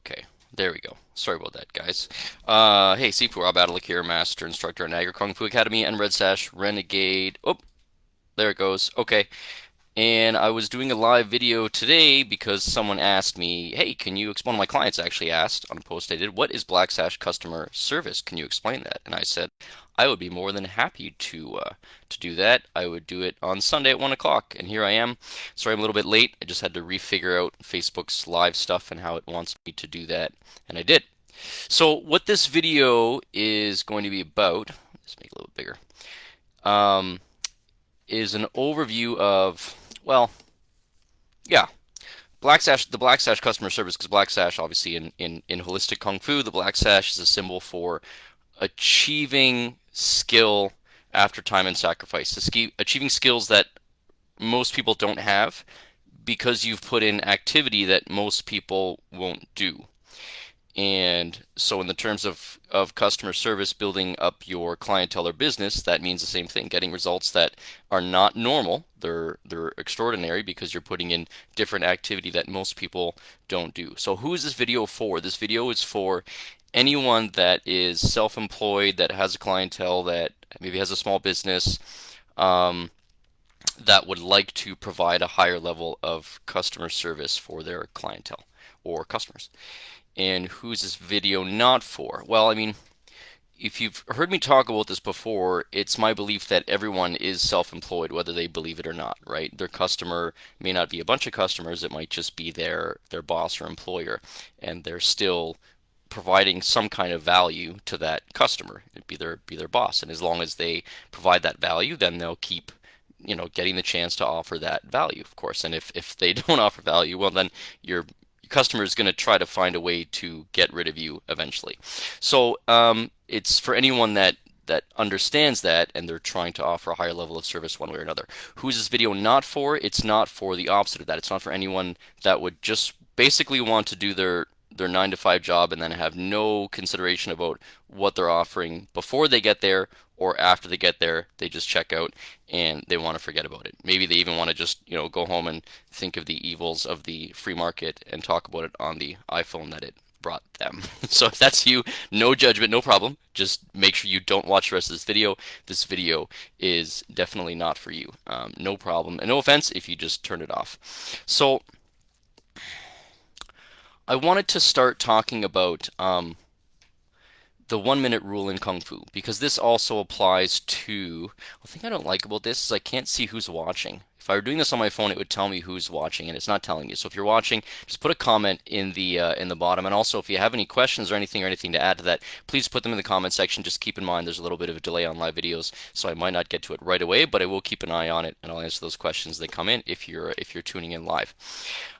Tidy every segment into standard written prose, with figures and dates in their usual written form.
Okay, there we go. Sorry about that, guys. Hey, Sifu, Rob Adalik here, Master Instructor at Niagara Kung Fu Academy and Red Sash Renegade. Oh, there it goes. Okay, and I was doing a live video today because someone asked me, hey, can you explain, one of my clients actually asked on a post I did, what is Black Sash customer service? Can you explain that? And I said, I would be more than happy to do that. I would do it on Sunday at 1 o'clock, and here I am. Sorry I'm a little bit late. I just had to refigure out Facebook's live stuff and how it wants me to do that, and I did. So what this video is going to be about, let's make it a little bigger, um, is an overview of, well, yeah, the Black Sash customer service, because Black Sash, obviously, in holistic Kung Fu, the Black Sash is a symbol for achieving skill after time and sacrifice, achieving skills that most people don't have because you've put in activity that most people won't do. And so in the terms of customer service, building up your clientele or business, that means the same thing, getting results that are not normal. They're extraordinary because you're putting in different activity that most people don't do. So who is this video for? This video is for anyone that is self-employed, that has a clientele, that maybe has a small business, um, that would like to provide a higher level of customer service for their clientele or customers. And who's this video not for? Well, I mean, if you've heard me talk about this before, it's my belief that everyone is self-employed, whether they believe it or not, right? Their customer may not be a bunch of customers, it might just be their boss or employer, and they're still providing some kind of value to that customer. It'd be their boss, and as long as they provide that value, then they'll keep getting the chance to offer that value, of course. And if they don't offer value, well, then your customer is going to try to find a way to get rid of you eventually. So it's for anyone that understands that and they're trying to offer a higher level of service one way or another. Who is this video not for? It's not for the opposite of that. It's not for anyone that would just basically want to do their 9 to 5 job and then have no consideration about what they're offering before they get there or after they get there. They just check out and they want to forget about it. Maybe they even want to just, go home and think of the evils of the free market and talk about it on the iPhone that it brought them. So if that's you, no judgment, no problem. Just make sure you don't watch the rest of this video. This video is definitely not for you. No problem. And no offense if you just turn it off. So I wanted to start talking about the 1 minute rule in Kung Fu because this also applies to. The thing I don't like about this is I can't see who's watching. If I were doing this on my phone, it would tell me who's watching, and it's not telling you. So if you're watching, just put a comment in the bottom. And also, if you have any questions or anything to add to that, please put them in the comment section. Just keep in mind there's a little bit of a delay on live videos, so I might not get to it right away, but I will keep an eye on it, and I'll answer those questions that come in if you're tuning in live.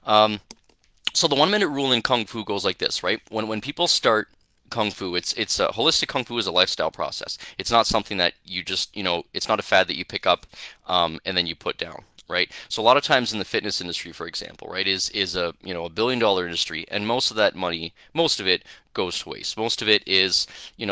So the 1 minute rule in Kung Fu goes like this, right? When people start Kung Fu, it's a holistic Kung Fu is a lifestyle process. It's not something that you just, it's not a fad that you pick up and then you put down, right? So a lot of times in the fitness industry, for example, right, is a $1 billion industry, and most of that money, most of it goes to waste. Most of it is,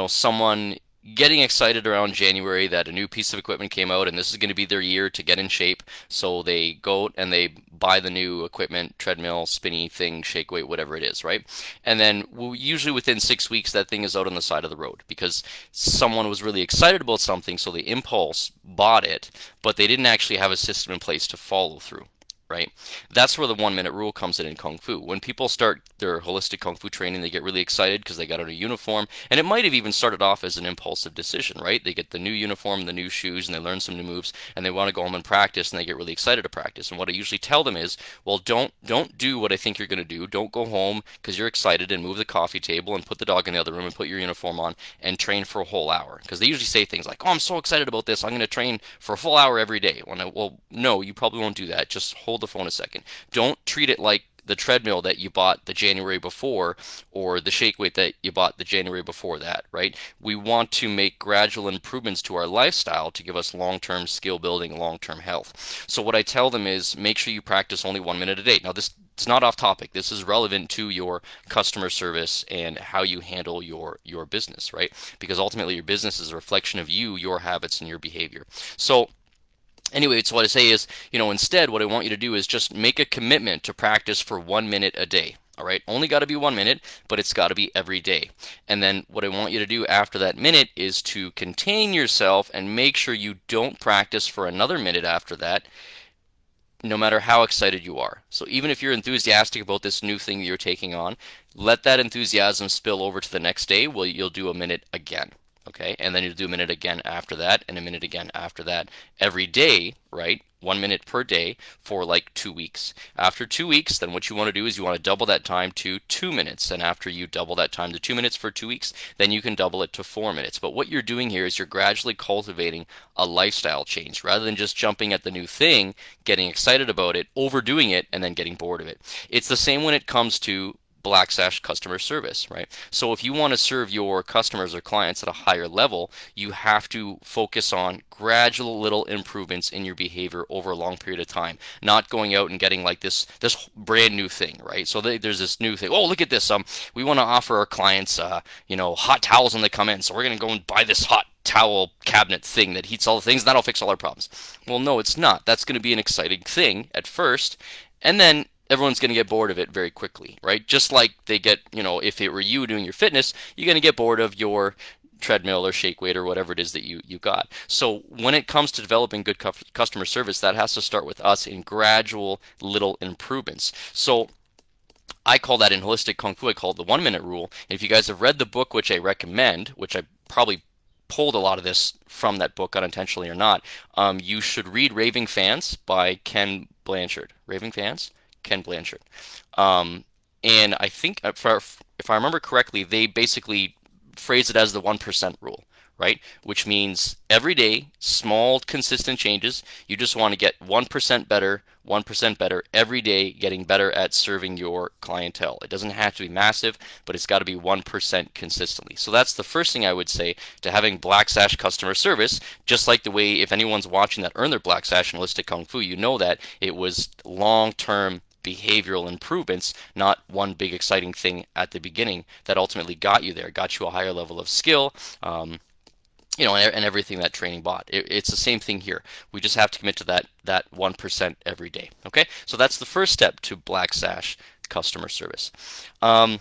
someone getting excited around January that a new piece of equipment came out and this is going to be their year to get in shape. So they go and they buy the new equipment, treadmill, spinny thing, shake weight, whatever it is, right? And then usually within 6 weeks, that thing is out on the side of the road because someone was really excited about something, so they impulse bought it, but they didn't actually have a system in place to follow through. Right? That's where the 1 minute rule comes in Kung Fu. When people start their holistic Kung Fu training, they get really excited because they got a new uniform, and it might have even started off as an impulsive decision, right? They get the new uniform, the new shoes, and they learn some new moves, and they want to go home and practice, and they get really excited to practice. And what I usually tell them is, well, don't do what I think you're going to do. Don't go home because you're excited and move the coffee table and put the dog in the other room and put your uniform on and train for a whole hour. Because they usually say things like, "Oh, I'm so excited about this. I'm going to train for a full hour every day." Well, no, you probably won't do that. Just hold the phone a second. Don't treat it like the treadmill that you bought the January before or the shake weight that you bought the January before that, right? We want to make gradual improvements to our lifestyle to give us long-term skill building, long-term health. So what I tell them is make sure you practice only 1 minute a day. Now this it's not off topic. This is relevant to your customer service and how you handle your business, right? Because ultimately your business is a reflection of you, your habits, and your behavior. So anyway, so what I say is, instead, what I want you to do is just make a commitment to practice for 1 minute a day. All right, only got to be 1 minute, but it's got to be every day. And then what I want you to do after that minute is to contain yourself and make sure you don't practice for another minute after that, no matter how excited you are. So even if you're enthusiastic about this new thing that you're taking on, let that enthusiasm spill over to the next day. Well, you'll do a minute again. Okay, and then you'll do a minute again after that, and a minute again after that, every day, right? 1 minute per day for like 2 weeks. After 2 weeks, then what you want to do is you want to double that time to 2 minutes. And after you double that time to 2 minutes for 2 weeks, then you can double it to 4 minutes. But what you're doing here is you're gradually cultivating a lifestyle change rather than just jumping at the new thing, getting excited about it, overdoing it, and then getting bored of it. It's the same when it comes to Black Sash customer service, right? So if you want to serve your customers or clients at a higher level, you have to focus on gradual little improvements in your behavior over a long period of time, not going out and getting like this brand new thing, right? So there's this new thing. Oh, look at this. We want to offer our clients, hot towels when they come in. So we're going to go and buy this hot towel cabinet thing that heats all the things. That'll fix all our problems. Well, no, it's not. That's going to be an exciting thing at first, and then everyone's going to get bored of it very quickly, right? Just like they get, if it were you doing your fitness, you're going to get bored of your treadmill or shake weight or whatever it is that you got. So when it comes to developing good customer service, that has to start with us in gradual little improvements. So I call that in holistic kung fu, I call it the 1 minute rule. And if you guys have read the book, which I recommend, which I probably pulled a lot of this from that book unintentionally or not, you should read Raving Fans by Ken Blanchard. Raving Fans? Ken Blanchard. Um, and I think, if I remember correctly, they basically phrase it as the 1% rule, right? Which means every day, small, consistent changes. You just want to get 1% better, 1% better every day, getting better at serving your clientele. It doesn't have to be massive, but it's got to be 1% consistently. So that's the first thing I would say to having Black Sash customer service, just like the way if anyone's watching that earned their Black Sash in Holistic Kung Fu, you know that it was long-term behavioral improvements, not one big exciting thing at the beginning that ultimately got you there, got you a higher level of skill, and everything that training bought. It's the same thing here. We just have to commit to that 1% every day. Okay, so that's the first step to Black Sash customer service. The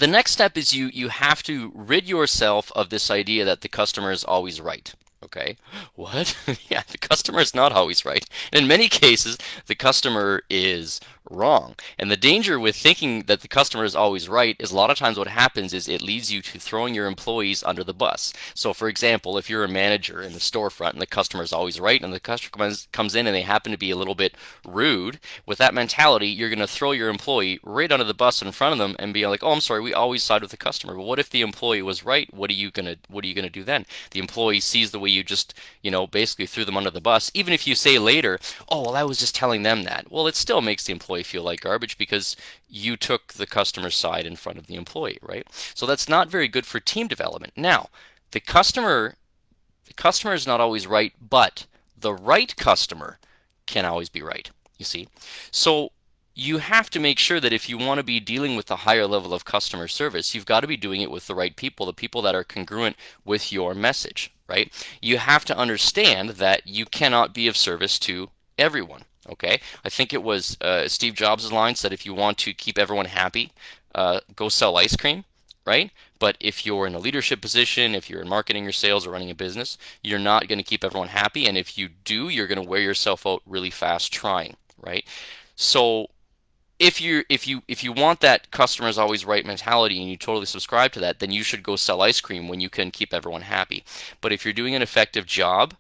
next step is you have to rid yourself of this idea that the customer is always right. Okay, what? Yeah, the customer is not always right. In many cases, the customer is wrong. And the danger with thinking that the customer is always right is a lot of times what happens is it leads you to throwing your employees under the bus. So for example, if you're a manager in the storefront and the customer is always right and the customer comes in and they happen to be a little bit rude, with that mentality, you're going to throw your employee right under the bus in front of them and be like, "Oh, I'm sorry, we always side with the customer." But what if the employee was right? What are you going to do then? The employee sees the way you just, basically threw them under the bus. Even if you say later, "Oh, well, I was just telling them that." Well, it still makes the employee feel like garbage because you took the customer's side in front of the employee, right? So that's not very good for team development. Now, the customer is not always right, but the right customer can always be right, you see? So you have to make sure that if you want to be dealing with a higher level of customer service, you've got to be doing it with the right people, the people that are congruent with your message, right? You have to understand that you cannot be of service to everyone. Okay, I think it was Steve Jobs' line said, if you want to keep everyone happy, go sell ice cream, right? But if you're in a leadership position, if you're in marketing or sales or running a business, you're not going to keep everyone happy. And if you do, you're going to wear yourself out really fast trying, right? So if you want that customer is always right mentality and you totally subscribe to that, then you should go sell ice cream when you can keep everyone happy. But if you're doing an effective job,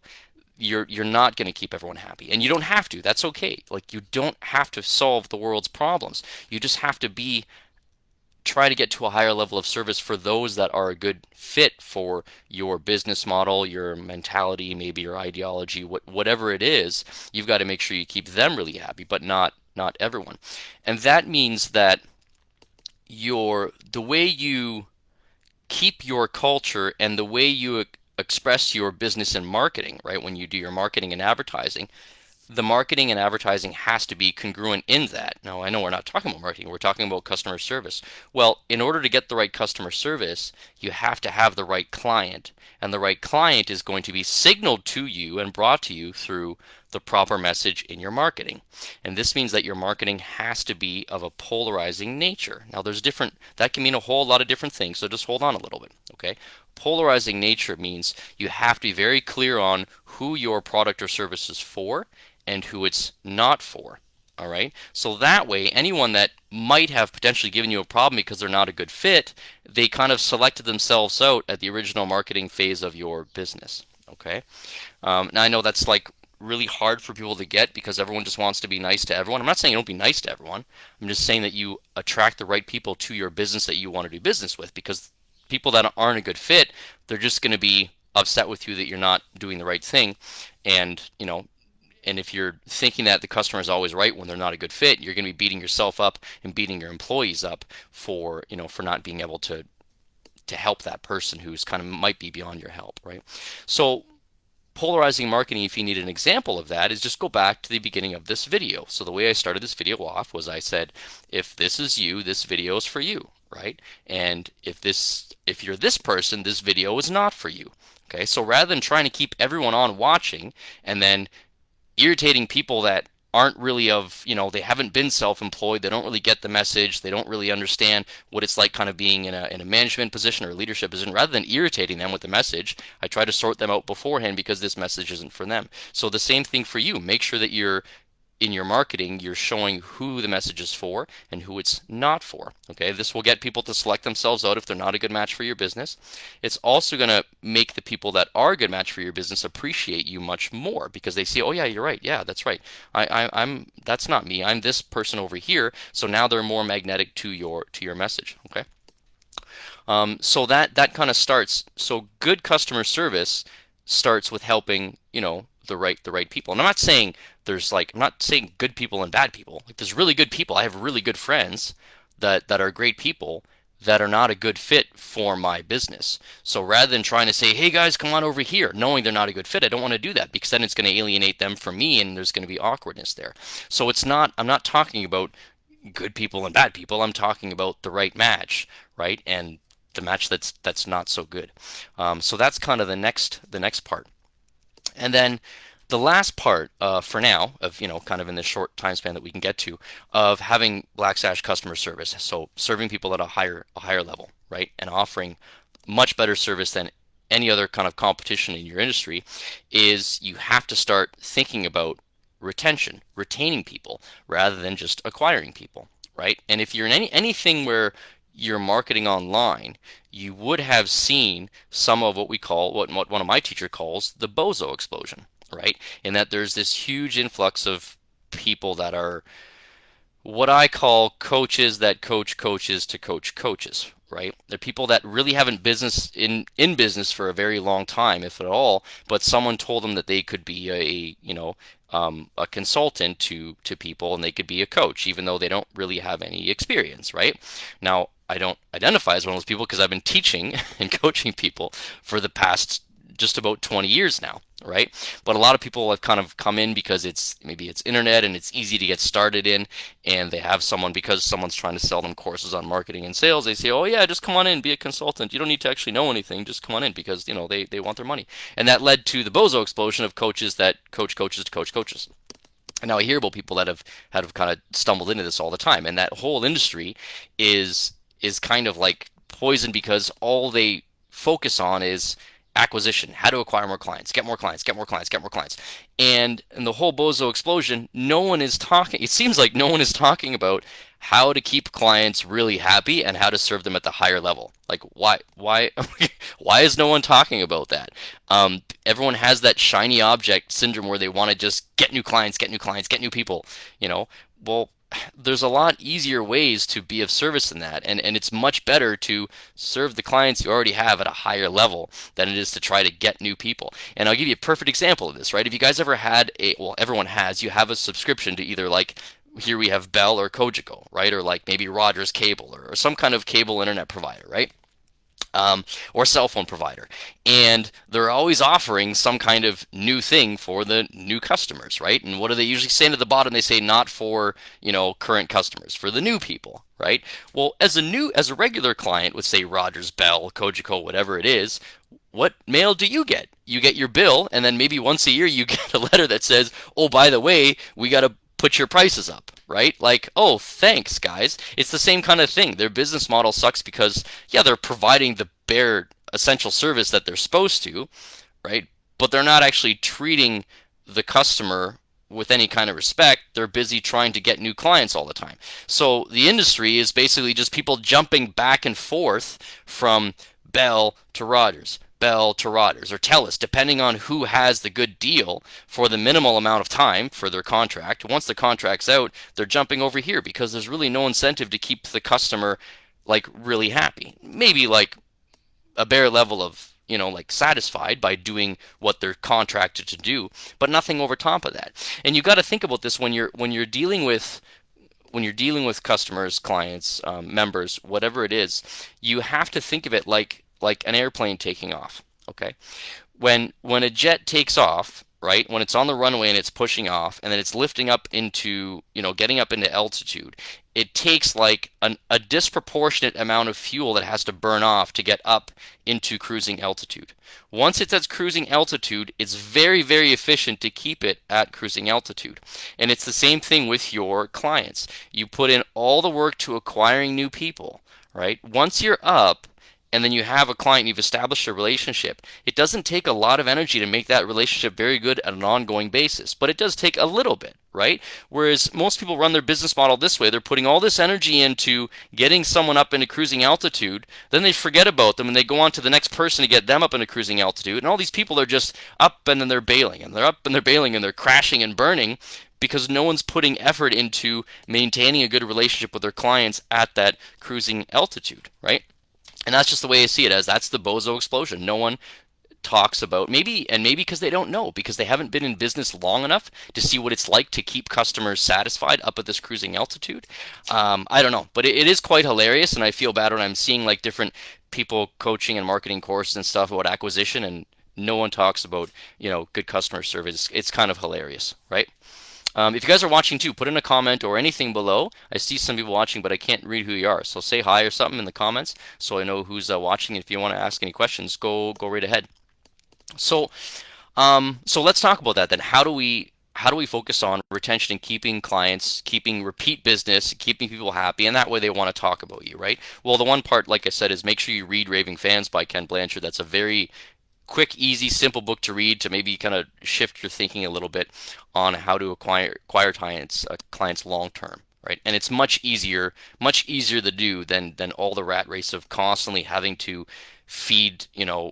you're not going to keep everyone happy, and you don't have to. That's okay. Like, you don't have to solve the world's problems. You just have to try to get to a higher level of service for those that are a good fit for your business model, your mentality, maybe your ideology, whatever it is. You've got to make sure you keep them really happy, but not everyone. And that means that the way you keep your culture and the way you express your business and marketing, right? When you do your marketing and advertising, the marketing and advertising has to be congruent in that. Now, I know we're not talking about marketing, we're talking about customer service. Well, in order to get the right customer service, you have to have the right client. And the right client is going to be signaled to you and brought to you through the proper message in your marketing. And this means that your marketing has to be of a polarizing nature. Now, that can mean a whole lot of different things, so just hold on a little bit, okay? Polarizing nature means you have to be very clear on who your product or service is for and who it's not for. All right. So that way, anyone that might have potentially given you a problem because they're not a good fit, they kind of selected themselves out at the original marketing phase of your business. Okay. Now I know that's like really hard for people to get because everyone just wants to be nice to everyone. I'm not saying you don't be nice to everyone. I'm just saying that you attract the right people to your business that you want to do business with, because people that aren't a good fit, they're just going to be upset with you that you're not doing the right thing. And, and if you're thinking that the customer is always right when they're not a good fit, you're going to be beating yourself up and beating your employees up for, for not being able to help that person who's kind of might be beyond your help, right? So polarizing marketing, if you need an example of that, is just go back to the beginning of this video. So the way I started this video off was I said, if this is you, this video is for you, right? And if you're this person, this video is not for you. Okay, so rather than trying to keep everyone on watching and then irritating people that aren't really they haven't been self-employed, they don't really get the message, they don't really understand what it's like kind of being in a management position or a leadership position, rather than irritating them with the message, I try to sort them out beforehand because this message isn't for them. So the same thing for you. Make sure that in your marketing, you're showing who the message is for and who it's not for. Okay, this will get people to select themselves out if they're not a good match for your business. It's also going to make the people that are a good match for your business appreciate you much more because they see, oh yeah, you're right. Yeah, that's right. I'm that's not me. I'm this person over here. So now they're more magnetic to your message. Okay. So that kind of starts. So good customer service starts with helping, the right people. And I'm not saying good people and bad people. Like there's really good people. I have really good friends that are great people that are not a good fit for my business. So rather than trying to say, hey guys, come on over here, knowing they're not a good fit, I don't want to do that because then it's going to alienate them from me and there's going to be awkwardness there. So I'm not talking about good people and bad people. I'm talking about the right match, right? And the match that's not so good. So that's kind of the next part. And then the last part for now of, kind of in this short time span that we can get to, of having Black Sash customer service. So serving people at a higher level, right? And offering much better service than any other kind of competition in your industry is you have to start thinking about retention, retaining people rather than just acquiring people, right? And if you're in anything where you're marketing online, you would have seen some of what one of my teacher calls the bozo explosion, right? In that there's this huge influx of people that are what I call coaches that coach coaches to coach coaches, right? They're people that really haven't business in business for a very long time, if at all, but someone told them that they could be a consultant to people and they could be a coach, even though they don't really have any experience, right? Now, I don't identify as one of those people because I've been teaching and coaching people for the past just about 20 years now, right? But a lot of people have kind of come in because maybe it's internet and it's easy to get started in, and they have because someone's trying to sell them courses on marketing and sales. They say, oh yeah, just come on in, be a consultant. You don't need to actually know anything. Just come on in because they want their money. And that led to the bozo explosion of coaches that coach coaches to coach coaches. And now I hear about people that have kind of stumbled into this all the time, and that whole industry is kind of like poison because all they focus on is acquisition, how to acquire more clients, get more clients, get more clients, get more clients. And in the whole bozo explosion, it seems like no one is talking about how to keep clients really happy and how to serve them at the higher level. Like why why is no one talking about that? Everyone has that shiny object syndrome where they want to just get new clients, get new clients, get new people, well, there's a lot easier ways to be of service than that, and it's much better to serve the clients you already have at a higher level than it is to try to get new people. And I'll give you a perfect example of this, right? If you guys ever had everyone has, you have a subscription to either, like, here we have Bell or Cogeco, right? Or like maybe Rogers Cable or some kind of cable internet provider, right? Or cell phone provider. And they're always offering some kind of new thing for the new customers, right? And what do they usually say at the bottom? They say not for, current customers, for the new people, right? Well, as a regular client with, say, Rogers, Bell, Cogeco, whatever it is, what mail do you get? You get your bill, and then maybe once a year you get a letter that says, "Oh, by the way, we got to put your prices up." Right? Like, oh, thanks, guys. It's the same kind of thing. Their business model sucks because, yeah, they're providing the bare essential service that they're supposed to, right? But they're not actually treating the customer with any kind of respect. They're busy trying to get new clients all the time. So the industry is basically just people jumping back and forth from Bell to Rogers, Bell to Rogers, or Telus, depending on who has the good deal for the minimal amount of time for their contract. Once the contract's out, they're jumping over here because there's really no incentive to keep the customer like really happy. Maybe like a bare level of like satisfied by doing what they're contracted to do, but nothing over top of that. And you got to think about this when you're dealing with customers, clients, members, whatever it is. You have to think of it like an airplane taking off. Okay, when a jet takes off, right? When it's on the runway and it's pushing off, and then it's lifting up into, getting up into altitude, it takes like a disproportionate amount of fuel that has to burn off to get up into cruising altitude. Once it's at cruising altitude, it's very, very efficient to keep it at cruising altitude. And it's the same thing with your clients. You put in all the work to acquiring new people, right? Once you're up, and then you have a client, you've established a relationship, it doesn't take a lot of energy to make that relationship very good at an ongoing basis, but it does take a little bit, right? Whereas most people run their business model this way. They're putting all this energy into getting someone up into cruising altitude, then they forget about them and they go on to the next person to get them up into cruising altitude, and all these people are just up and then they're bailing, and they're up and they're bailing, and they're crashing and burning because no one's putting effort into maintaining a good relationship with their clients at that cruising altitude, right? And that's just the way I see it, as that's the bozo explosion. No one talks about, maybe because they don't know, because they haven't been in business long enough to see what it's like to keep customers satisfied up at this cruising altitude. I don't know, but it is quite hilarious, and I feel bad when I'm seeing like different people coaching and marketing courses and stuff about acquisition, and no one talks about good customer service. It's kind of hilarious, right? If you guys are watching too, put in a comment or anything below. I see some people watching, but I can't read who you are. So say hi or something in the comments so I know who's watching. If you want to ask any questions, go right ahead. So so let's talk about that then. How do we focus on retention and keeping clients, keeping repeat business, keeping people happy, and that way they want to talk about you, right? Well, the one part, like I said, is make sure you read Raving Fans by Ken Blanchard. That's a very quick, easy, simple book to read to maybe kind of shift your thinking a little bit on how to acquire clients long term, right? And it's much easier to do than all the rat race of constantly having to feed,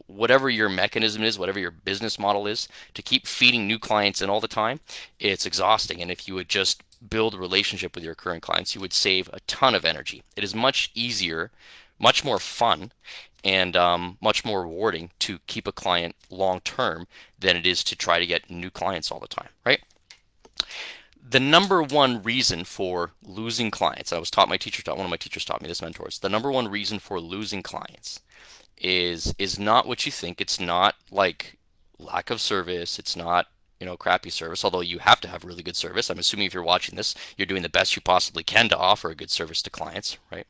whatever your mechanism is, whatever your business model is, to keep feeding new clients in all the time. It's exhausting. And if you would just build a relationship with your current clients, you would save a ton of energy. It is much easier, much more fun, and much more rewarding to keep a client long term than it is to try to get new clients all the time, right? The number one reason for losing clients, I was taught one of my teachers taught me this, mentors. The number one reason for losing clients is not what you think. It's not like lack of service. It's not crappy service, although you have to have really good service. I'm assuming if you're watching this, you're doing the best you possibly can to offer a good service to clients, right?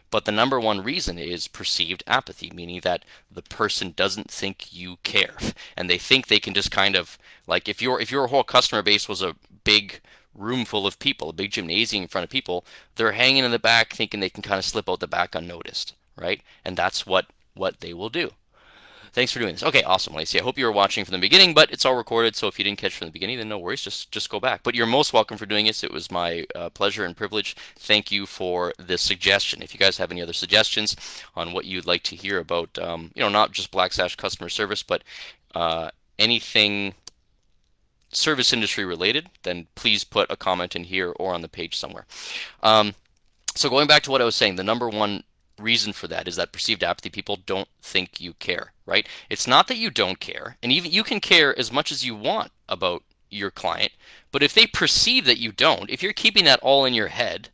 But the number one reason is perceived apathy, meaning that the person doesn't think you care, and they think they can just kind of, like, if your whole customer base was a big room full of people, a big gymnasium in front of people, they're hanging in the back thinking they can kind of slip out the back unnoticed, right? And that's what they will do. Thanks for doing this. Okay, awesome, Lacey. I hope you were watching from the beginning, but it's all recorded, so if you didn't catch from the beginning, then no worries. Just go back. But you're most welcome for doing this. It was my pleasure and privilege. Thank you for this suggestion. If you guys have any other suggestions on what you'd like to hear about, not just Black Sash customer service, but anything service industry related, then please put a comment in here or on the page somewhere. So going back to what I was saying, the number one reason for that is that perceived apathy. People don't think you care, right? It's not that you don't care, and even you can care as much as you want about your client, but if they perceive that you don't, if you're keeping that all in your head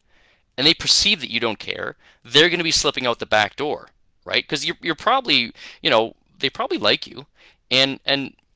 and they perceive that you don't care, they're going to be slipping out the back door, right? Because you're probably, they probably like you, and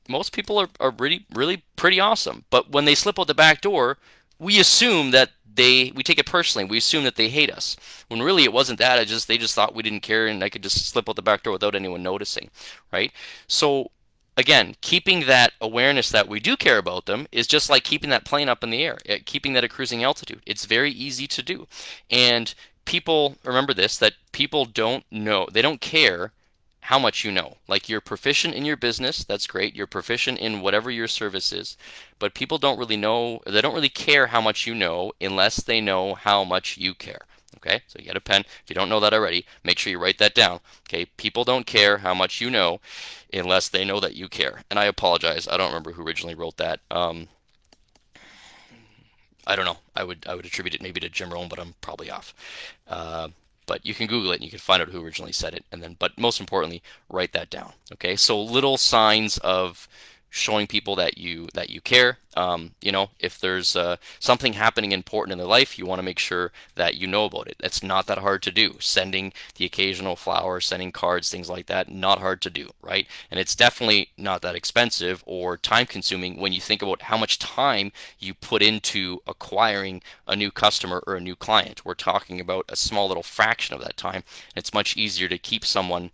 most people are really pretty awesome, but when they slip out the back door, we assume that we take it personally. We assume that they hate us when really it wasn't that. They just thought we didn't care and I could just slip out the back door without anyone noticing, right? So again, keeping that awareness that we do care about them is just like keeping that plane up in the air, keeping that at cruising altitude. It's very easy to do. And people, remember this, that people don't know, they don't care how much you know. Like you're proficient in your business, that's great. You're proficient in whatever your service is, but people don't really know, they don't really care how much you know unless they know how much you care. Okay, so you get a pen. If you don't know that already, make sure you write that down. Okay, people don't care how much you know unless they know that you care. And I apologize, I don't remember who originally wrote that. I don't know. I would attribute it maybe to Jim Rohn, but I'm probably off. Uh, but you can Google it and you can find out who originally said it. And then, but most importantly, write that down. Okay, so little signs of showing people that you care. If there's something happening important in their life, you want to make sure that you know about it. That's not that hard to do. Sending the occasional flower, sending cards, things like that, not hard to do, right? And it's definitely not that expensive or time consuming when you think about how much time you put into acquiring a new customer or a new client. We're talking about a small little fraction of that time. It's much easier to keep someone,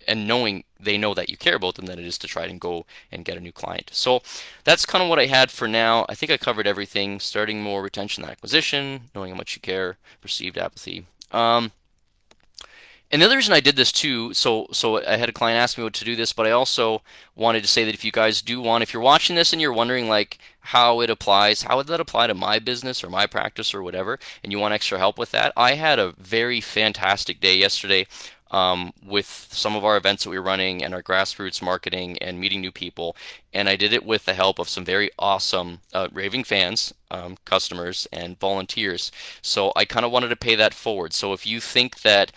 and knowing they know that you care about them than it is to try and go and get a new client. So that's kind of what I had for now. I think I covered everything, starting more retention than acquisition, knowing how much you care, perceived apathy. And the other reason I did this too, so I had a client ask me what to do this, but I also wanted to say that if you guys do want, if you're watching this and you're wondering like how it applies, how would that apply to my business or my practice or whatever, and you want extra help with that, I had a very fantastic day yesterday with some of our events that we were running and our grassroots marketing and meeting new people. And I did it with the help of some very awesome raving fans, customers, and volunteers. So I kind of wanted to pay that forward. So if you think that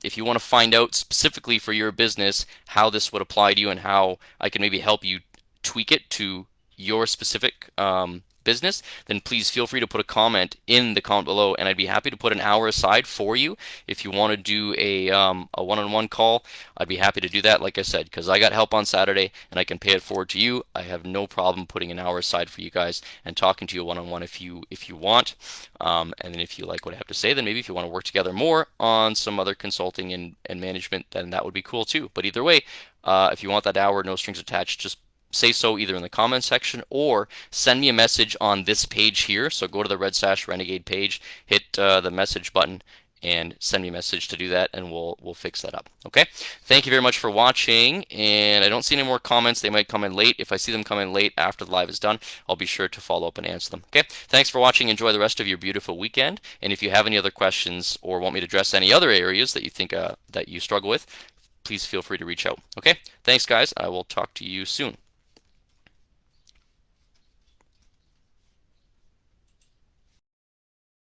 if you want to find out specifically for your business how this would apply to you and how I can maybe help you tweak it to your specific business, then please feel free to put a comment in the comment below, and I'd be happy to put an hour aside for you. If you want to do a one-on-one call, I'd be happy to do that, like I said, because I got help on Saturday and I can pay it forward to you. I have no problem putting an hour aside for you guys and talking to you one-on-one if you want. And then if you like what I have to say, then maybe if you want to work together more on some other consulting and management, then that would be cool too. But either way, if you want that hour, no strings attached, just say so either in the comment section or send me a message on this page here. So go to the Red Sash Renegade page, hit the message button, and send me a message to do that, and we'll fix that up. Okay? Thank you very much for watching, and I don't see any more comments. They might come in late. If I see them come in late after the live is done, I'll be sure to follow up and answer them. Okay? Thanks for watching. Enjoy the rest of your beautiful weekend, and if you have any other questions or want me to address any other areas that you think that you struggle with, please feel free to reach out. Okay? Thanks, guys. I will talk to you soon.